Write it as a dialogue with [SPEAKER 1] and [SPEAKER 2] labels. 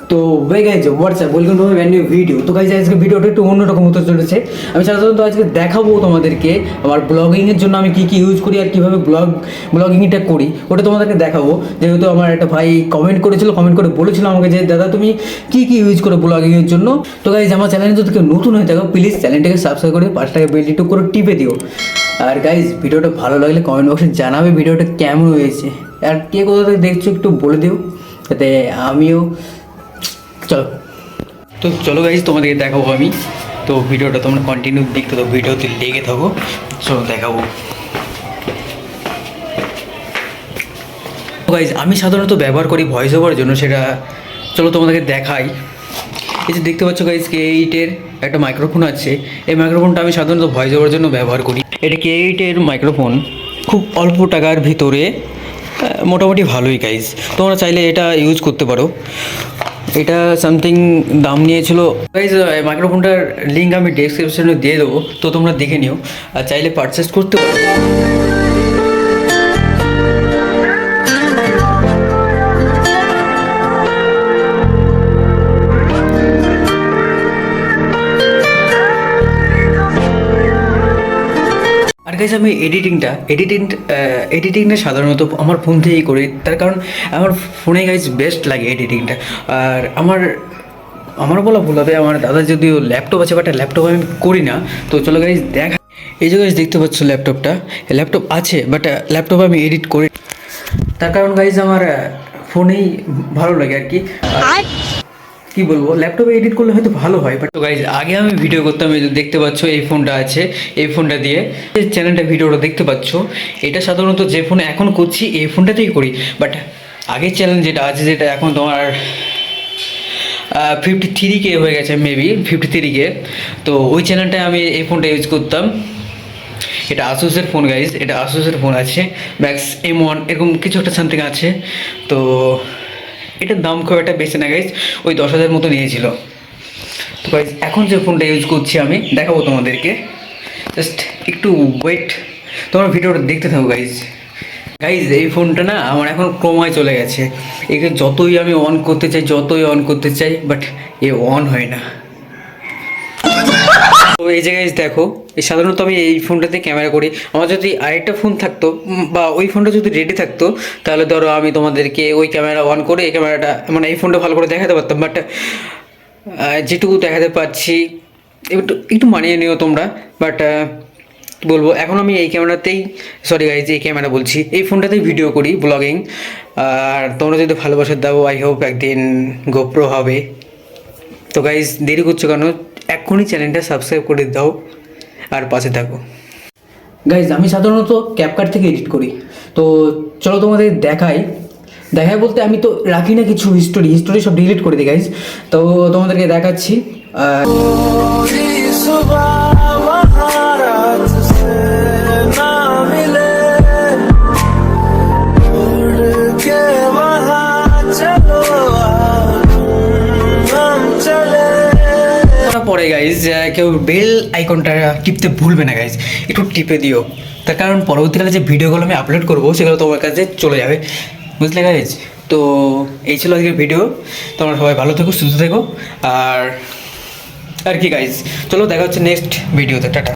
[SPEAKER 1] তো way guys WhatsApp welcome to my brand new video. তো guys আজকে ভিডিওটা একটু অন্যরকম হতে চলেছে। আমি সাধারণত আজকে দেখাবো তোমাদেরকে আমার ব্লগিংয়ের জন্য আমি কী কী ইউজ করি আর কীভাবে ব্লগিংটা করি ওটা তোমাদেরকে দেখাবো। যেহেতু আমার একটা ভাই কমেন্ট করে বলেছিল আমাকে যে দাদা তুমি কী কী ইউজ করো ব্লগিংয়ের জন্য। তো গাইজ আমার চ্যানেলে যদি কেউ নতুন হয়ে থাকো প্লিজ চ্যানেলটাকে সাবস্ক্রাইব করে 5 টাকা বেল টিক করে টিপে দিও। আর গাইজ ভিডিওটা ভালো লাগলে কমেন্ট বক্সে জানাবে ভিডিওটা কেমন হয়েছে, আর কে কোথা থেকে দেখছো একটু বলে দিও যাতে আমিও চলো গাইজ তোমাদেরকে দেখাবো আমি। তো ভিডিওটা তোমরা কন্টিনিউ দেখতে থাকো, ভিডিওতে লেগে থাকো। চলো দেখাবো গাইজ। আমি সাধারণত ব্যবহার করি ভয়েস ওভারের জন্য, সেটা চলো তোমাদেরকে দেখাই। এই যে দেখতে পাচ্ছ গাইজ K8-এর একটা মাইক্রোফোন আছে। এই মাইক্রোফোনটা আমি সাধারণত ভয়েস ওভারের জন্য ব্যবহার করি। এটা K8-এর মাইক্রোফোন, খুব অল্প টাকার ভিতরে মোটামুটি ভালোই গাইজ। তোমরা চাইলে এটা ইউজ করতে পারো। এটা সামথিং দাম নিয়েছিল গাইজ। মাইক্রোফোনটার লিঙ্ক আমি ডেসক্রিপশনে দিয়ে দেবো, তো তোমরা দেখে নিও আর চাইলে পারচেস করতে পারো। আর গাইজ আমি এডিটিংটা সাধারণত আমার ফোন থেকেই করি, তার কারণ আমার ফোনে গাইজ বেস্ট লাগে এডিটিংটা। আর আমার বলা ভুল হবে, আমার দাদার যদিও ল্যাপটপ আছে, বাট ল্যাপটপ আমি করি না। তো চলো গাইজ দেখা। এই যে গাইজ দেখতে পাচ্ছ ল্যাপটপ আছে, বাট ল্যাপটপে আমি এডিট করি, তার কারণ গাইজ আমার ফোনেই ভালো লাগে আর কি বলবো, ল্যাপটপে এডিট করলে হয়তো ভালো হয়। বাট গাইজ আগে আমি ভিডিও করতাম, এই যে দেখতে পাচ্ছ এই ফোনটা আছে, এই ফোনটা দিয়ে চ্যানেলটা ভিডিওটা দেখতে পাচ্ছ। এটা সাধারণত যে ফোনে এখন করছি এই ফোনটাতেই করি, বাট আগের চ্যানেল যেটা আছে, যেটা এখন তোমার 53K হয়ে গেছে, মেবি 53K। তো ওই চ্যানেলটায় আমি এই ফোনটা ইউজ করতাম। এটা আসুসের ফোন গাইজ, এটা আসুসের ফোন আছে, ম্যাক্স M1 এরকম কিছু একটা সামথিং আছে। তো এটার দাম খুব একটা বেশি না গাইজ, ওই 10,000 মতো নিয়েছিল। তো গাইজ এখন যে ফোনটা ইউজ করছি আমি দেখাবো তোমাদেরকে, জাস্ট একটু ওয়েট, তোমরা ভিডিওটা দেখতে থাকো গাইজ। এই ফোনটা না আমার এখন ক্রমায় চলে গেছে। একে যতই আমি অন করতে চাই বাট এ অন হয় না। তো এই জায়গায় দেখো, সাধারণত আমি এই ফোনটাতে ক্যামেরা করি। আমার যদি আরেকটা ফোন থাকতো বা ওই ফোনটা যদি রেডি থাকতো, তাহলে ধরো আমি তোমাদেরকে ওই ক্যামেরা অন করে এই ক্যামেরাটা মানে এই ফোনটা ভালো করে দেখাতে পারতাম। বাট যেটুকু দেখাতে পারছি একটু মানিয়ে নিও তোমরা। বাট বলবো এখন আমি এই ক্যামেরাতেই, সরি গাইজ এই ক্যামেরা বলছি, এই ফোনটাতেই ভিডিও করি ব্লগিং। আর তোমরা যদি ভালোবাসা দাও, আই হোপ একদিন গোপ্রো হবে। তো গাইজ দেরি করছো কেন, এখনই চ্যানেলটা সাবস্ক্রাইব করে দাও আর পাশে থাকো। গাইজ আমি সাধারণত ক্যাপকাট থেকে এডিট করি। তো চলো তোমাদের দেখাই বলতে আমি তো রাখি না কিছু হিস্টোরি সব ডিলিট করে দিই গাইজ। তো তোমাদেরকে দেখাচ্ছি। পরে গাইজ কেউ বেল আইকনটা টিপতে ভুলবে না গাইজ, একটু টিপে দিও, তার কারণ পরবর্তীকালে যে ভিডিওগুলো আমি আপলোড করবো সেগুলো তোমার কাছে চলে যাবে, বুঝলে গাইজ। তো এই ছিল আজকের ভিডিও। তোমরা সবাই ভালো থেকো, সুস্থ থেকো। আর কি গাইজ, চলো দেখা হচ্ছে নেক্সট ভিডিওতে। টাটা।